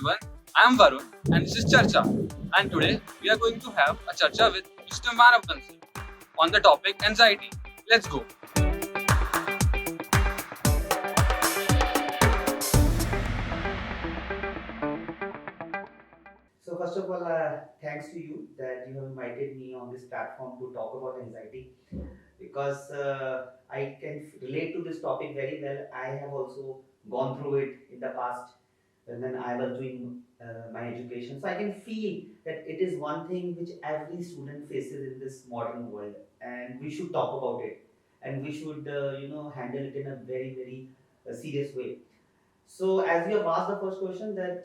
everyone, I am Varun and this is Charcha. And today we are going to have a Charcha with Mr. Manav Bansal on the topic anxiety. Let's go. So first of all, thanks to you that you have invited me on this platform to talk about anxiety because I can relate to this topic very well. I have also gone through it in the past when I was doing my education. So I can feel that it is one thing which every student faces in this modern world, and we should talk about it, and we should handle it in a very serious way. So, as you have asked the first question, that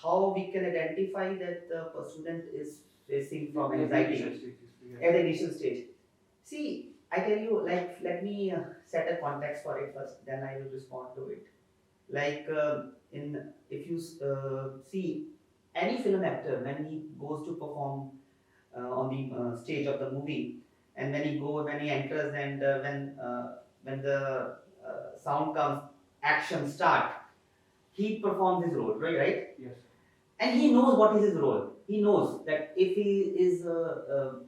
how we can identify that the student is facing from anxiety at the initial stage. See, I tell you, like, let me set a context for it first, then I will respond to it. Like, in if you see any film actor when he goes to perform on the stage of the movie, and when he enters, and when the sound comes, action start, he performs his role, right? Yes. And he knows what is his role. He knows that if he is a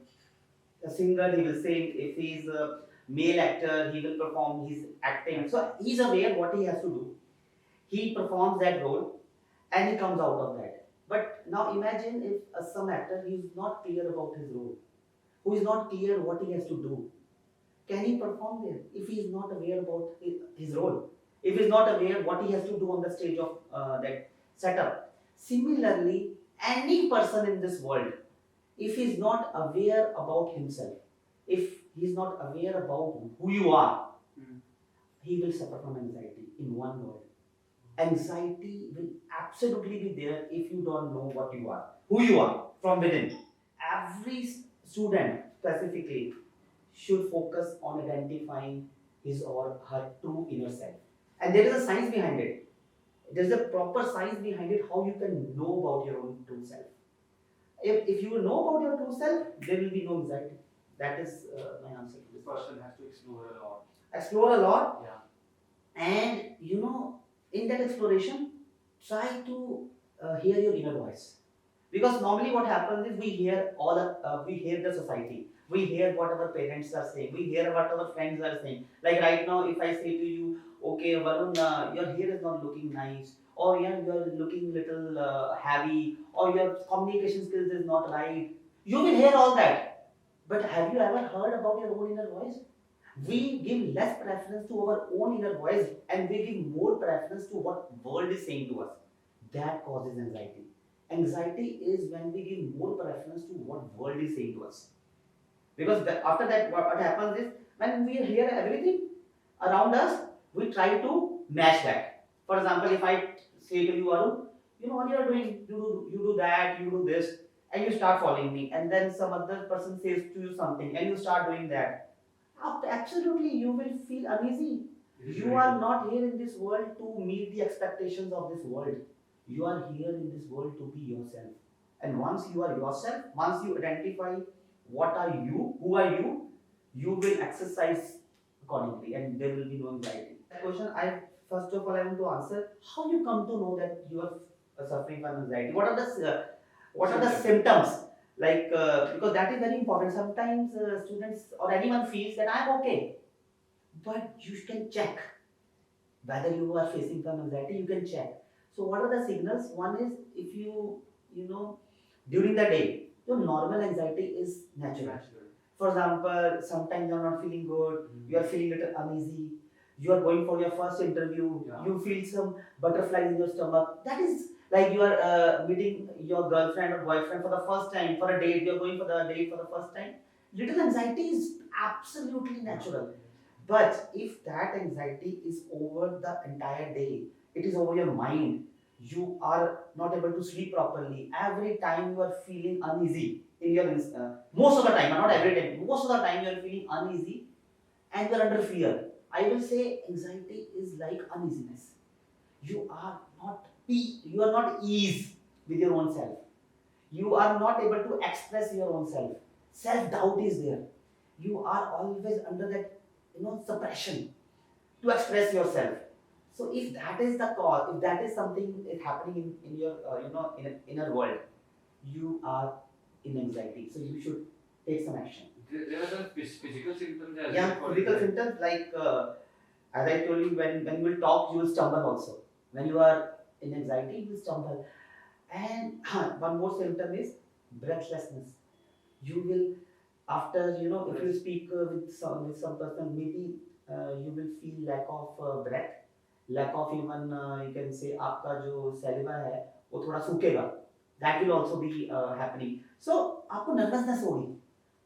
singer, he will sing. If he is a male actor, he will perform his acting. So he's aware what he has to do. He performs that role, and he comes out of that. But now imagine if some actor is not clear about his role, who is not clear what he has to do. Can he perform there if he is not aware about his role? If he is not aware what he has to do on the stage of that setup? Similarly, any person in this world, if he is not aware about himself, if he is not aware about who you are, he will suffer from anxiety in one word. Anxiety will absolutely be there if you don't know what you are, who you are from within. Every student specifically should focus on identifying his or her true inner self. And there is a science behind it. There's a proper science behind it how you can know about your own true self. If you know about your true self, there will be no anxiety. That is my answer to this. Person has to explore a lot. Explore a lot. Yeah. And in that exploration, try to hear your inner voice. Because normally what happens is we hear the society, we hear what our parents are saying, we hear what our friends are saying. Like right now, if I say to you, okay, Varun, your hair is not looking nice, or yeah, you're looking little heavy, or your communication skills is not right, you will hear all that. But have you ever heard about your own inner voice? We give less preference to our own inner voice, and we give more preference to what world is saying to us. That causes anxiety. Anxiety is when we give more preference to what world is saying to us. Because after that, what happens is when we hear everything around us, we try to match that. For example, if I say to you, Arun, you know what you are doing, you do that, you do this, and you start following me, and then some other person says to you something, and you start doing that. Absolutely, you will feel uneasy. You are not here in this world to meet the expectations of this world. You are here in this world to be yourself. And once you are yourself, once you identify what are you, who are you, you will exercise accordingly, and there will be no anxiety. That question, I first of all I want to answer: how you come to know that you are suffering from anxiety? What are the symptoms? Like because that is very important. Sometimes students or anyone feels that I'm okay, but you can check whether you are facing some anxiety. You can check. So what are the signals? One is if you know during the day your normal anxiety is natural. For example, sometimes you're not feeling good, you are feeling a little uneasy, you are going for your first interview, you feel some butterflies in your stomach. That is like you are meeting your girlfriend or boyfriend for the first time for a date, you're going for the date for the first time. Little anxiety is absolutely natural. But if that anxiety is over the entire day, it is over your mind, you are not able to sleep properly. Every time you are feeling uneasy in your most of the time, not every time, most of the time you are feeling uneasy and you are under fear. I will say anxiety is like uneasiness. You are you are not ease with your own self. You are not able to express your own self. Self doubt is there. You are always under that suppression to express yourself. So if that is the cause, if that is something is happening in your in a inner world, you are in anxiety. So you should take some action. There are some physical symptoms as Yeah, well for physical anxiety. symptoms like as I told you, when you will talk, you will stumble also. When you are in anxiety, you will stumble. And one more symptom is breathlessness. You will, after if you speak with some person, maybe you will feel lack of breath, lack of even you can say आपका जो saliva है वो थोड़ा सूखेगा. That will also be happening. So आपको nervousness होगी.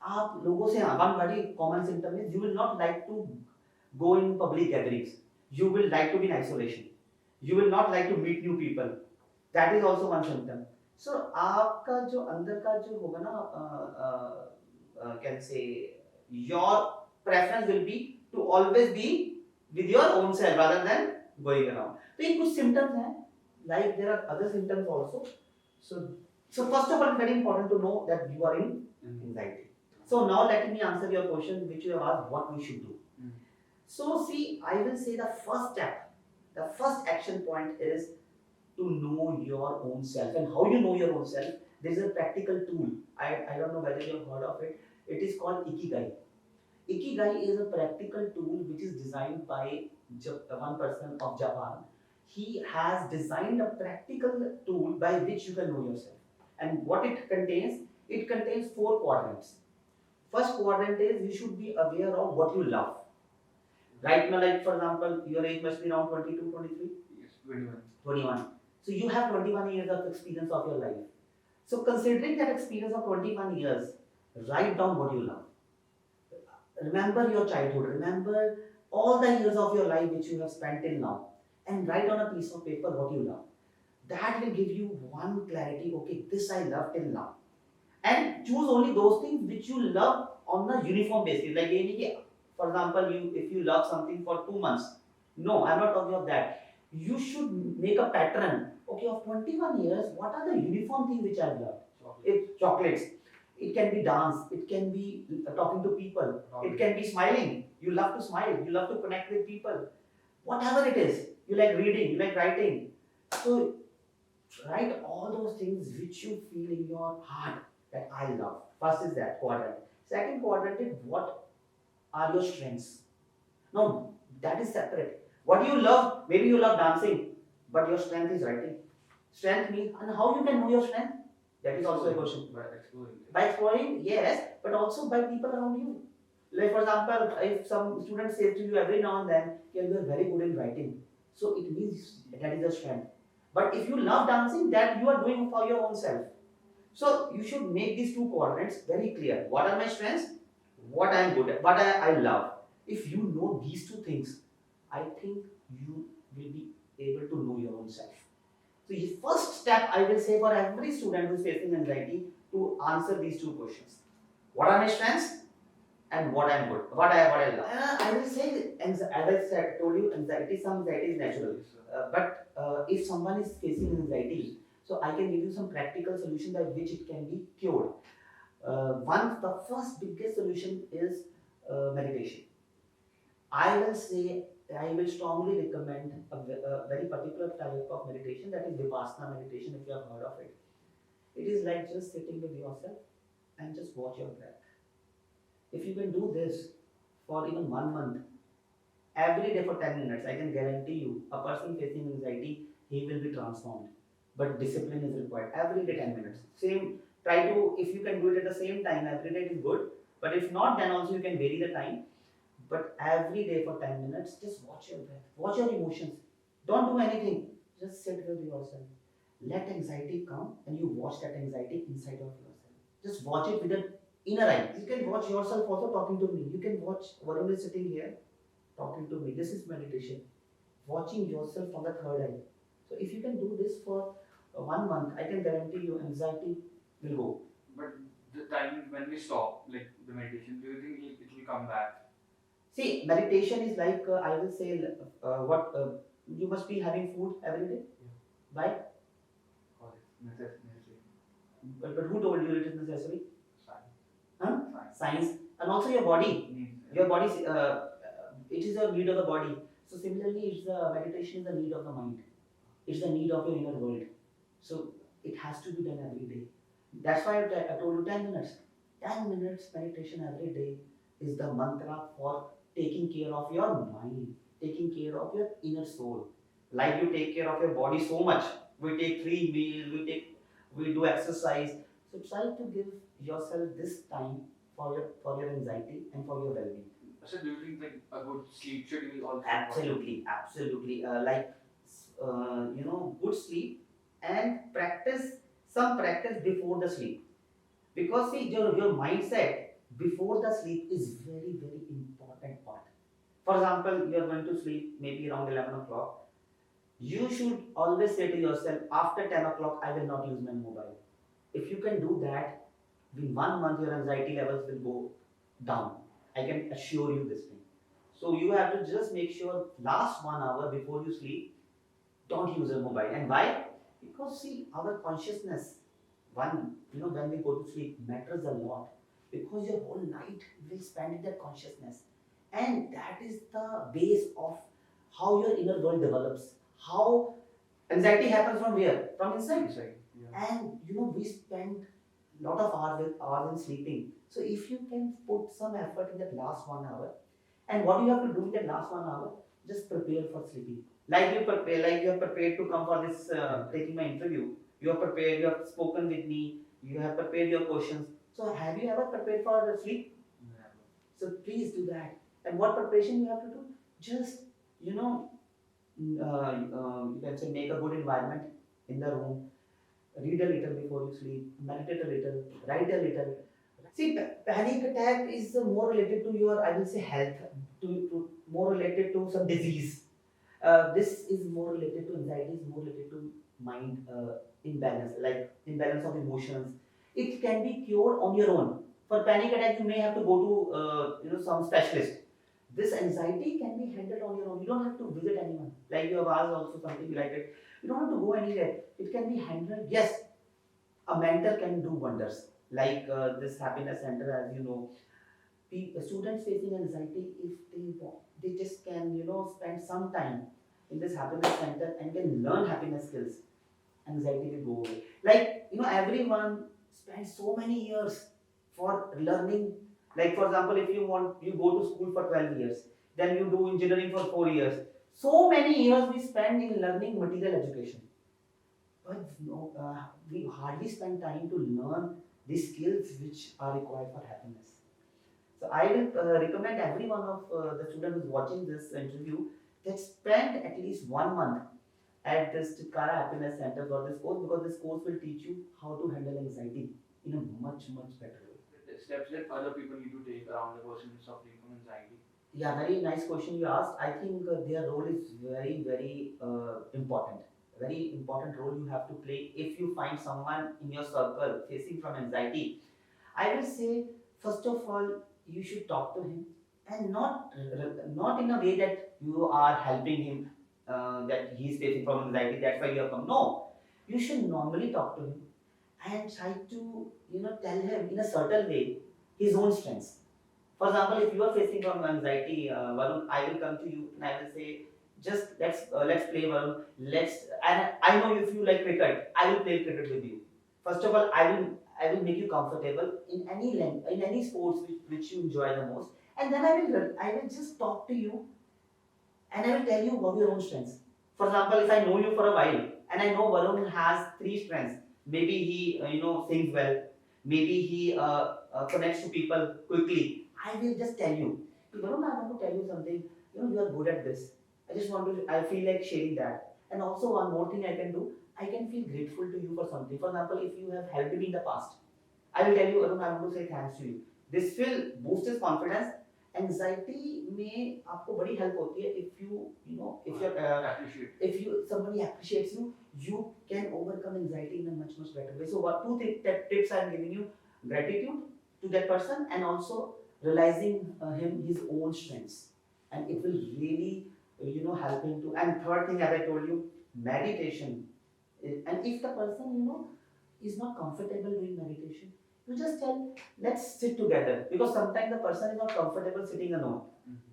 आप लोगों से one very common symptom is you will not like to go in public gatherings. You will like to be in isolation. You will not like to meet new people. That is also one symptom. So आपका जो अंदर का जो होगा ना can say your preference will be to always be with your own self rather than going around. तो ये कुछ symptoms हैं. Like there are other symptoms also. So first of all, it's very important to know that you are in anxiety. So now let me answer your question which you have asked what we should do. So see, I will say the first step, the first action point is to know your own self. And how you know your own self? There is a practical tool. I don't know whether you have heard of it. It is called Ikigai. Ikigai is a practical tool which is designed by one person of Japan. He has designed a practical tool by which you can know yourself. And what it contains 4 quadrants. First quadrant is you should be aware of what you love. Right now, like for example, your age must be around 22, 23? Yes, 21. 21. So you have 21 years of experience of your life. So considering that experience of 21 years, write down what you love. Remember your childhood. Remember all the years of your life which you have spent till now. And write on a piece of paper what you love. That will give you one clarity. Okay, this I love till now. And choose only those things which you love on a uniform basis. Like for example, if you love something for 2 months. No, I'm not talking of that. You should make a pattern. Okay, of 21 years, what are the uniform things which I love? If chocolates, it can be dance, it can be talking to people, it can be smiling. You love to smile, you love to connect with people. Whatever it is, you like reading, you like writing. So write all those things which you feel in your heart that I love. First is that quadrant. Second quadrant is what are your strengths. Now that is separate. What do you love? Maybe you love dancing, but your strength is writing. Strength means, and how you can know your strength? That is also a question. By exploring. By exploring, yes, but also by people around you. Like for example, if some student says to you every now and then, yeah, you are very good in writing, so it means that is a strength. But if you love dancing, that you are doing for your own self. So you should make these 2 quadrants very clear. What are my strengths? What I am good at? What I love. If you know these 2 things, I think you will be able to know your own self. So the first step I will say for every student who is facing anxiety to answer these 2 questions. What are my strengths and what I am good? What I love. I will say, as I said, told you, some anxiety is natural. But if someone is facing anxiety, so I can give you some practical solution by which it can be cured. The first biggest solution is meditation. I will strongly recommend a very particular type of meditation, that is Vipassana meditation, if you have heard of it. It is like just sitting with yourself and just watch your breath. If you can do this for even 1 month, every day for 10 minutes, I can guarantee you, a person facing anxiety, he will be transformed. But discipline is required. Every day 10 minutes. Try to, if you can do it at the same time, every day is good. But if not, then also you can vary the time. But every day for 10 minutes, just watch your breath, watch your emotions. Don't do anything. Just sit with yourself. Let anxiety come and you watch that anxiety inside of yourself. Just watch it with an inner eye. You can watch yourself also talking to me. You can watch Varun is sitting here talking to me. This is meditation. Watching yourself from the third eye. So if you can do this for 1 month, I can guarantee you anxiety will go. But the time when we stop, like the meditation, do you think it will come back? See, meditation is like, I will say, you must be having food every day. Why? Or it's necessary? But who told you it is necessary? Science. Science. And also your body. Needs. Your body, it is a need of the body. So similarly, it's the meditation is the need of the mind. It's the need of your inner world. So it has to be done every day. That's why I told you 10 minutes. 10 minutes meditation every day is the mantra for taking care of your mind, taking care of your inner soul. Like you take care of your body so much. We take 3 meals, we do exercise. So try to give yourself this time for your anxiety and for your well-being. So do you think like a good sleep schedule also? Absolutely, absolutely. Good sleep and some practice before the sleep. Because see, your mindset before the sleep is very, very important part. For example, you are going to sleep maybe around 11 o'clock. You should always say to yourself, after 10 o'clock, I will not use my mobile. If you can do that, in 1 month, your anxiety levels will go down. I can assure you this thing. So you have to just make sure last 1 hour before you sleep, don't use a mobile. And why? Because see, our consciousness, when we go to sleep, matters a lot. Because your whole night will spend in that consciousness. And that is the base of how your inner world develops. How anxiety happens from where? From inside. Yeah. And we spend lot of hours in sleeping. So if you can put some effort in that last 1 hour, and what you have to do in that last 1 hour, just prepare for sleeping. Like you have prepared to come for this taking my interview. You are prepared. You have spoken with me. You have prepared your questions. So have you ever prepared for sleep? Yeah. So please do that. And what preparation you have to do? Just you know, you can say make a good environment in the room. Read a little before you sleep. Meditate a little. Write a little. See, panic attack is more related to your, I will say, health, to more related to some disease. This is more related to anxiety, is more related to mind imbalance, like imbalance of emotions. It can be cured on your own. For panic attack, you may have to go to some specialist. This anxiety can be handled on your own. You don't have to visit anyone. Like you have asked also something like it. You don't have to go anywhere. It can be handled. Yes, a mentor can do wonders. Like this happiness center, as you know, students facing anxiety, if they want, they just can spend some time in this happiness center and can learn happiness skills. Anxiety will go away. Like everyone spends so many years for learning. Like for example, if you go to school for 12 years, then you do engineering for 4 years. So many years we spend in learning material education, but no, we hardly spend time to learn the skills which are required for happiness. So I will recommend every one of the students who's watching this interview that spend at least 1 month at this Chitkara Happiness Center for this course, because this course will teach you how to handle anxiety in a much better way. The steps that other people need to take around the person who's suffering from anxiety. Yeah, very nice question you asked. I think their role is very important. Very important role you have to play if you find someone in your circle facing from anxiety. I will say, first of all, you should talk to him, and not in a way that you are helping him, that he is facing from anxiety. That's why you have come. No, you should normally talk to him and try to tell him in a certain way his own strengths. For example, if you are facing from anxiety, Varun, I will come to you and I will say, just let's play, Varun. And I know if you like cricket, I will play cricket with you. First of all, I will make you comfortable in in any sports which you enjoy the most, and then I will just talk to you and I will tell you about your own strengths. For example, if I know you for a while and I know Varun has three strengths, maybe he sings well, maybe he connects to people quickly. I will just tell you, Varun, I want to tell you something. You are good at this. I feel like sharing that. And also one more thing I can do, I can feel grateful to you for something. For example, if you have helped me in the past, I will tell you, Arun, I want to say thanks to you. This will boost his confidence. Anxiety में आपको बड़ी help होती है if Appreciate. if somebody appreciates you, you can overcome anxiety in a much better way. So what two tips I am giving you: gratitude to that person, and also realizing him his own strengths, and it will really help him to. And third thing, as I told you, meditation. And if the person is not comfortable doing meditation, you just tell, let's sit together, because sometimes the person is not comfortable sitting alone.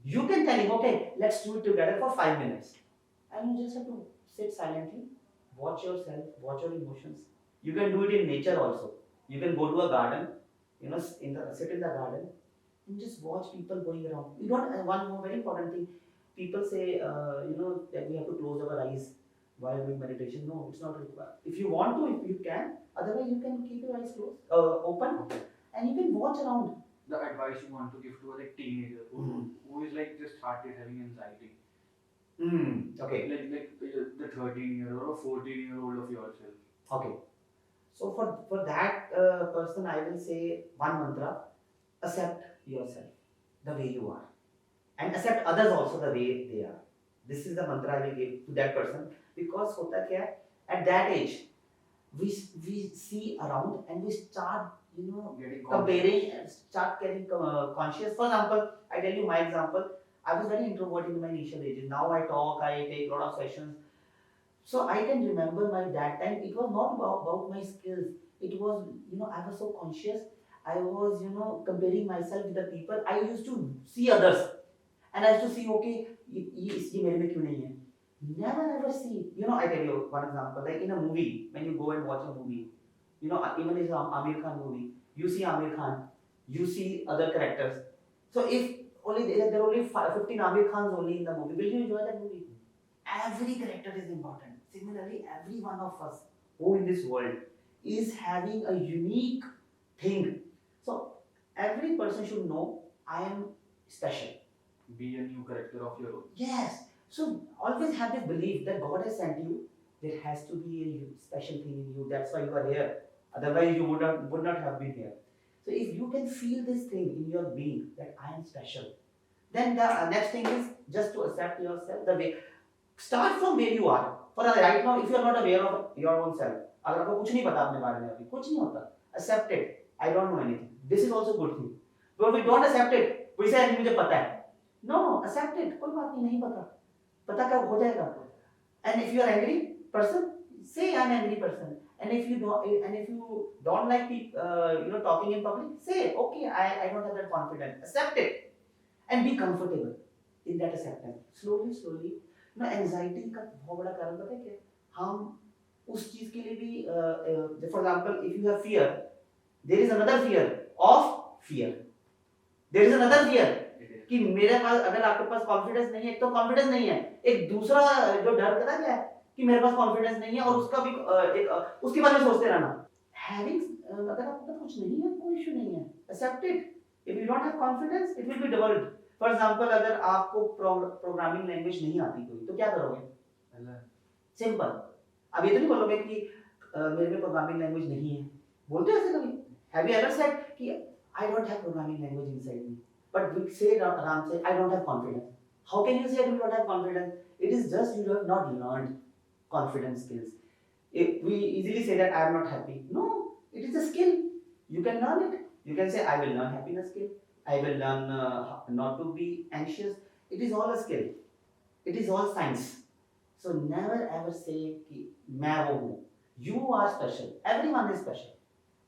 You can tell him, okay, let's do it together for 5 minutes. And you just have to sit silently, watch yourself, watch your emotions. You can do it in nature also. You can go to a garden, sit in the garden and just watch people going around. You don't, one more very important thing, people say, that we have to close our eyes while doing meditation. No, it's not required. If you want to, if you can, otherwise you can keep your eyes closed, open, and you can watch around. The advice you want to give to a like teenager who is like just started having anxiety, Okay. like the 13-year-old or 14-year-old of yourself. Okay. So for that person, I will say one mantra: accept yourself the way you are, and accept others also the way they are. This is the mantra I will give to that person, because hota kya hai, at that age we see around and we start Getting comparing and start getting conscious. For example, I tell you my example. I was very introverted in my initial ages. Now I talk, I take a lot of sessions. So I can remember my that time. It was not about my skills. It was, I was so conscious. I was, comparing myself with the people. I used to see others, and I used to see, okay, ये मेरे में क्यों नहीं है? Never ever see. I tell you one example. Like in a movie, when you go and watch a movie, even if it's an Amir Khan movie, you see Amir Khan, you see other characters. So if only there are only 15 Amir Khans only in the movie, will you enjoy that movie? Every character is important. Similarly, every one of us who in this world is having a unique thing. So every person should know I am special. Be a new character of your own. Yes. So always have this belief that God has sent you. There has to be a special thing in you. That's why you are here. Otherwise, you would not have been here. So if you can feel this thing in your being that I am special, then the next thing is just to accept yourself the way. Start from where you are. For right now, if you are not aware of your own self, अगर आपको कुछ नहीं पता अपने बारे में अभी कुछ नहीं होता, accept it. I don't know anything. This is also good thing. But we don't accept it. We say मुझे पता है. No, accept it. कोई बात नहीं पता. पता कब हो जाएगा. And if you are angry person, say I'm angry person. And if you don't like talking in public, say okay, I don't have that confidence. Accept it and be comfortable in that acceptance. Slowly. Anxiety का बहुत बड़ा कारण पता है क्या? हम उस चीज के लिए भी for example if you have fear, there is another fear of fear. There is another fear कि मेरे पास, अगर आपके पास कॉन्फिडेंस नहीं है, एक तो कॉन्फिडेंस नहीं है, एक दूसरा जो डर पता क्या है कि मेरे पास कॉन्फिडेंस नहीं है, और उसका भी उसके बारे में सोचते रहना. हैविंग, अगर आपके पास कुछ नहीं है, कोई इशू नहीं है, accept it. If you don't have confidence, it will be doubled. For example, अगर आपको प्रोग्रामिंग लैंग्वेज नहीं आती कोई, तो क्या करोगे? सिंपल. अब ये तो नहीं बोलोगे कि मेरे में प्रोग्रामिंग लैंग्वेज नहीं है. बोलते हो ऐसे कभी? हैव यू एवर सेड कि I don't have programming language inside me? But we say आराम से I don't have confidence. How can you say you don't have confidence? It is just you have not learned confidence skills. If we easily say that I am not happy. No, it is a skill. You can learn it. You can say I will learn happiness skill. I will learn not to be anxious. It is all a skill. It is all science. So never ever say कि मैं वो हूँ. You are special. Everyone is special.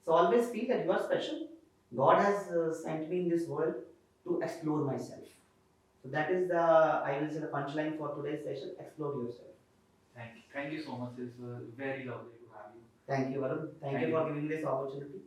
So always feel that you are special. God has sent me in this world to explore myself. So that is the, I will say, the punchline for today's session. Explore yourself. Thank you so much. It's very lovely to have you. Thank you, Varun. Thank you for giving this opportunity.